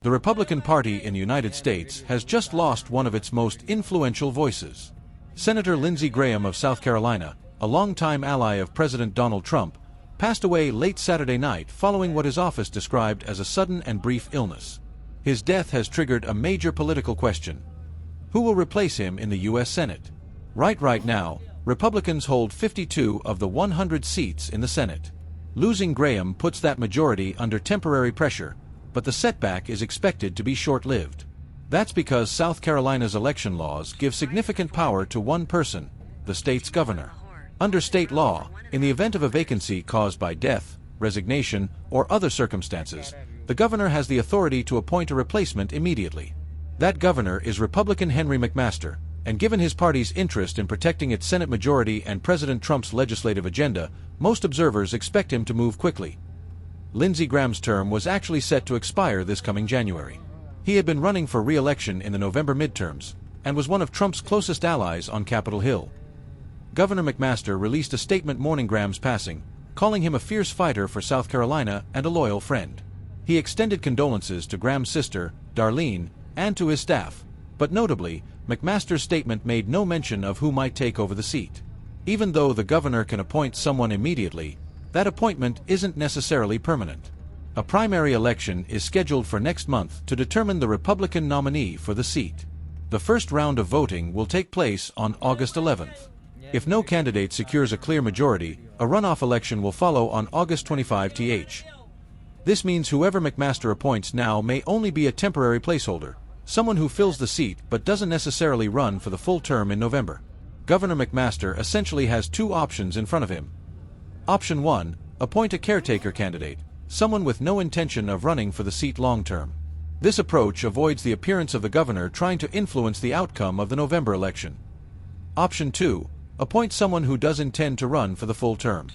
The Republican Party in the United States has just lost one of its most influential voices. Senator Lindsey Graham of South Carolina, a longtime ally of President Donald Trump, passed away late Saturday night following what his office described as a sudden and brief illness. His death has triggered a major political question. Who will replace him in the U.S. Senate? Right now, Republicans hold 52 of the 100 seats in the Senate. Losing Graham puts that majority under temporary pressure, but the setback is expected to be short-lived. That's because South Carolina's election laws give significant power to one person, the state's governor. Under state law, in the event of a vacancy caused by death, resignation, or other circumstances, the governor has the authority to appoint a replacement immediately. That governor is Republican Henry McMaster, and given his party's interest in protecting its Senate majority and President Trump's legislative agenda, most observers expect him to move quickly. Lindsey Graham's term was actually set to expire this coming January. He had been running for re-election in the November midterms, and was one of Trump's closest allies on Capitol Hill. Governor McMaster released a statement mourning Graham's passing, calling him a fierce fighter for South Carolina and a loyal friend. He extended condolences to Graham's sister, Darlene, and to his staff, but notably, McMaster's statement made no mention of who might take over the seat. Even though the governor can appoint someone immediately, that appointment isn't necessarily permanent. A primary election is scheduled for next month to determine the Republican nominee for the seat. The first round of voting will take place on August 11th. If no candidate secures a clear majority, a runoff election will follow on August 25th. This means whoever McMaster appoints now may only be a temporary placeholder, someone who fills the seat but doesn't necessarily run for the full term in November. Governor McMaster essentially has two options in front of him. Option 1, appoint a caretaker candidate, someone with no intention of running for the seat long-term. This approach avoids the appearance of the governor trying to influence the outcome of the November election. Option 2, appoint someone who does intend to run for the full term.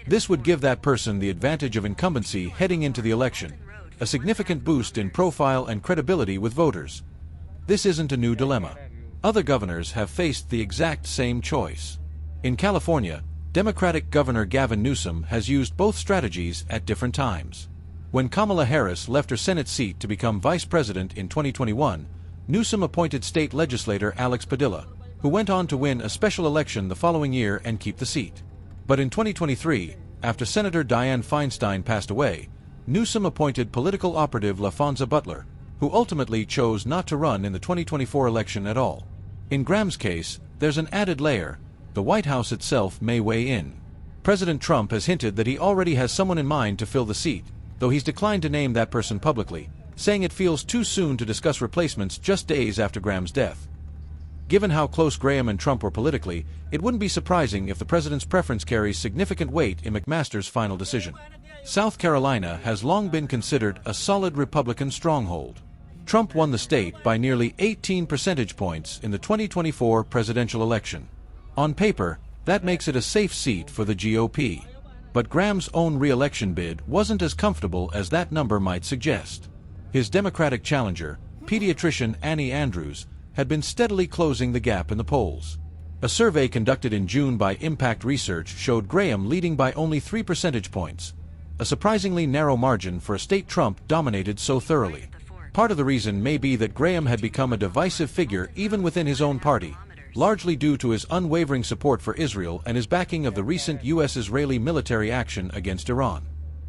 This would give that person the advantage of incumbency heading into the election, a significant boost in profile and credibility with voters. This isn't a new dilemma. Other governors have faced the exact same choice. In California, Democratic Governor Gavin Newsom has used both strategies at different times. When Kamala Harris left her Senate seat to become vice president in 2021, Newsom appointed state legislator Alex Padilla, who went on to win a special election the following year and keep the seat. But in 2023, after Senator Dianne Feinstein passed away, Newsom appointed political operative LaFonza Butler, who ultimately chose not to run in the 2024 election at all. In Graham's case, there's an added layer. The White House itself may weigh in. President Trump has hinted that he already has someone in mind to fill the seat, though he's declined to name that person publicly, saying it feels too soon to discuss replacements just days after Graham's death. Given how close Graham and Trump were politically, it wouldn't be surprising if the president's preference carries significant weight in McMaster's final decision. South Carolina has long been considered a solid Republican stronghold. Trump won the state by nearly 18 percentage points in the 2024 presidential election. On paper, that makes it a safe seat for the GOP. But Graham's own re-election bid wasn't as comfortable as that number might suggest. His Democratic challenger, pediatrician Annie Andrews, had been steadily closing the gap in the polls. A survey conducted in June by Impact Research showed Graham leading by only 3 percentage points, a surprisingly narrow margin for a state Trump dominated so thoroughly. Part of the reason may be that Graham had become a divisive figure even within his own party, largely due to his unwavering support for Israel and his backing of the recent U.S.-Israeli military action against Iran.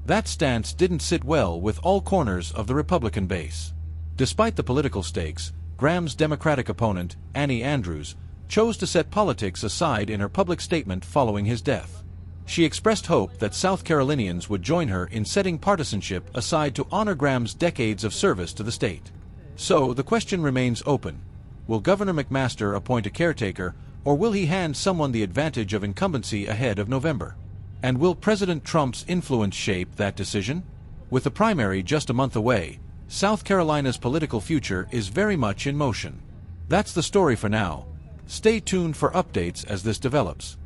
That stance didn't sit well with all corners of the Republican base. Despite the political stakes, Graham's Democratic opponent, Annie Andrews, chose to set politics aside in her public statement following his death. She expressed hope that South Carolinians would join her in setting partisanship aside to honor Graham's decades of service to the state. So, the question remains open. Will Governor McMaster appoint a caretaker, or will he hand someone the advantage of incumbency ahead of November? And will President Trump's influence shape that decision? With the primary just a month away, South Carolina's political future is very much in motion. That's the story for now. Stay tuned for updates as this develops.